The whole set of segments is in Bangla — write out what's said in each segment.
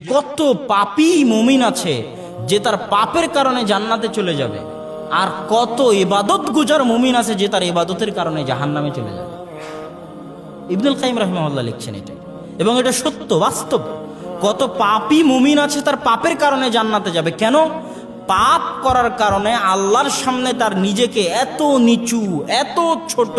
কত পাপী মুমিন আছে যে তার পাপের কারণে জান্নাতে চলে যাবে, আর কত ইবাদত গুজার মুমিন আছে যে তার ইবাদতের কারণে জাহান্নামে চলে যাবে। ইবনুল কাইয়িম রাহিমাহুল্লাহ লিখছেন এটা, এবং এটা সত্য, বাস্তব। কত পাপী মুমিন আছে তার পাপের কারণে জান্নাতে যাবে। কেন? পাপ করার কারণে আল্লাহর সামনে তার নিজেকে এত নিচু, এত ছোট,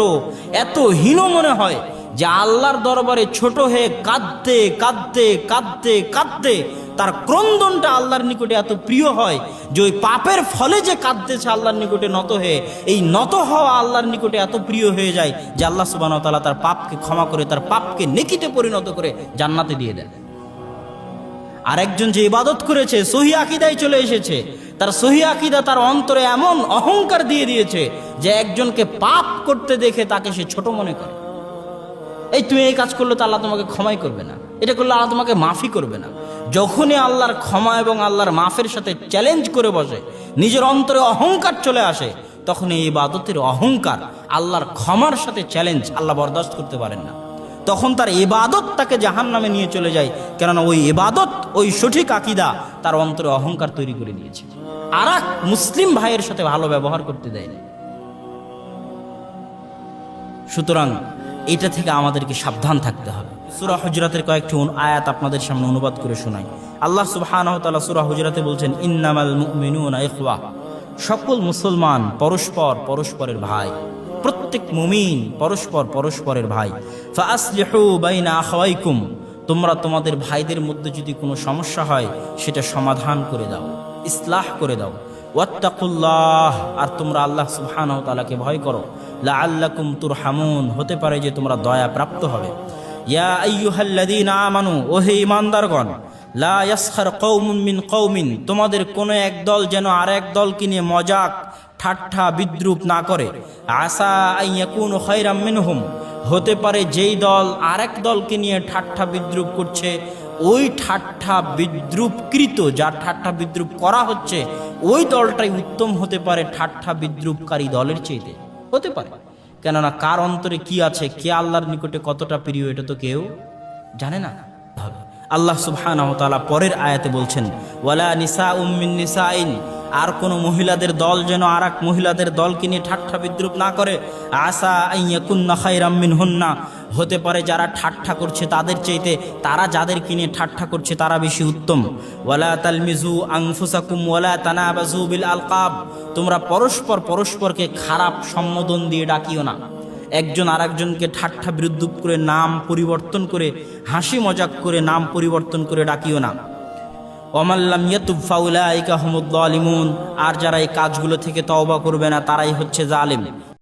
এত হীন মনে হয় যে আল্লাহর দরবারে ছোট হয়ে কাঁদতে কাঁদতে কাঁদতে কাঁদতে তার ক্রন্দনটা আল্লাহর নিকটে এত প্রিয় হয় যে ওই পাপের ফলে যে কাঁদতেছে আল্লাহর নিকটে নত হয়ে, এই নত হওয়া আল্লাহর নিকটে এত প্রিয় হয়ে যায় যে আল্লাহ সুবহানাহু ওয়া তাআলা তার পাপকে ক্ষমা করে, তার পাপকে নেকিতে পরিণত করে জান্নাতে দিয়ে দেন। আর একজন যে ইবাদত করেছে, সহিহ আকীদায় চলে এসেছে, তার সহিহ আকীদা তার অন্তরে এমন অহংকার দিয়ে দিয়েছে যে একজনকে পাপ করতে দেখে তাকে সে ছোট মনে করে। এই তুমি এই কাজ করলে তো আল্লাহ তোমাকে ক্ষমাই করবে না, এটা করলে আল্লাহ তোমাকে মাফি করবে না। যখনই আল্লাহর ক্ষমা এবং আল্লাহর মাফের সাথে চ্যালেঞ্জ করে বসে, নিজের অন্তরে অহংকার চলে আসে, তখন এই ইবাদতের অহংকার আল্লাহর ক্ষমার সাথে চ্যালেঞ্জ আল্লাহ বরদাস্ত করতে পারেন না। তখন তার ইবাদত তাকে জাহান্নামে নিয়ে চলে যায়, কেননা ওই ইবাদত, ওই সঠিক আকীদা তার অন্তরে অহংকার তৈরি করে দিয়েছে, আর এক মুসলিম ভাইয়ের সাথে ভালো ব্যবহার করতে দেয়নি। সুতরাং এটা থেকে আমাদেরকে সাবধান থাকতে হবে। সূরা হুজরাতের কয়েকটি আয়াত আপনাদের সামনে অনুবাদ করে শোনাই। আল্লাহ সুবহানাহু ওয়া তাআলা সূরা হুজরাতে বলছেন, ইন্নামাল মুমিনুনা ইখওয়া, সকল মুসলমান পরস্পর পরস্পরের ভাই, প্রত্যেক মুমিন পরস্পর পরস্পরের ভাই। ফাআসলিহু বাইনা আখাওয়াইকুম, তোমরা তোমাদের ভাইদের মধ্যে যদি কোনো সমস্যা হয় সেটা সমাধান করে দাও, ইসলাহ করে দাও। ওয়াত্তাকুল্লাহ, আর তোমরা আল্লাহ সুবহানাহু ওয়া তাআলাকে ভয় করো। লাআল্লাকুম তুরহামুন, হতে পারে যে তোমরা দয়া প্রাপ্ত হবে। ইয়া আইয়ুহাল্লাযীনা আমানু, ওহে ঈমানদারগণ, লা ইয়াসখার কওমুন মিন কওমিন, তোমাদের কোনো এক দল যেন আরেক দলকে নিয়ে মজাক ঠাট্টা বিদ্রুপ না করে। আসা আইয়াকুনু খায়রাম মিনহুম, হতে পারে যেই দল আরেক দলকে নিয়ে ঠাট্টা বিদ্রুপ করছে, ওই ঠাট্টা বিদ্রুপকৃত, যার ঠাট্টা বিদ্রুপ করা হচ্ছে, ওই দলটাই উত্তম হতে পারে ঠাট্টা বিদ্রুপকারী দলের চেয়ে, হতে পারে। কেননা কার অন্তরে কি আছে, কে আল্লাহর নিকটে কতটা প্রিয়, এটা তো কেউ জানে না। আল্লাহ সুবহানাহু ওয়া তাআলা পরের আয়াতে বলছেন, ওয়ালা নিসাউম মিন নিসাইন, আর কোন মহিলাদের দল যেন আর এক মহিলাদের দলকে নিয়ে ঠাট্টা বিদ্রুপ না করে। আসা আইয়াকুন্না খায়রাম মিনহুন্না, হতে পারে যারা ঠাট্টা করছে তাদের চাইতে তারা যাদেরকে নিয়ে ঠাট্টা করছে তারা বেশি উত্তম। ওয়ালা তালমিজু আনফুসাকুম ওয়ালা তানাবাজু বিল আলকাব, তোমরা পরস্পর পরস্পরকে খারাপ সম্বোধন দিয়ে ডাকিও না। একজন আরেকজনকে ঠাট্টা বিদ্রুপ করে, নাম পরিবর্তন করে, হাসি মজাক করে নাম পরিবর্তন করে ডাকিও না। ওয়ামাল্লাম ইয়াতুব ফাউলাইকা হুমুয যালিমুন, আর যারা এই কাজগুলো থেকে তওবা করবে না তারাই হচ্ছে জালিম।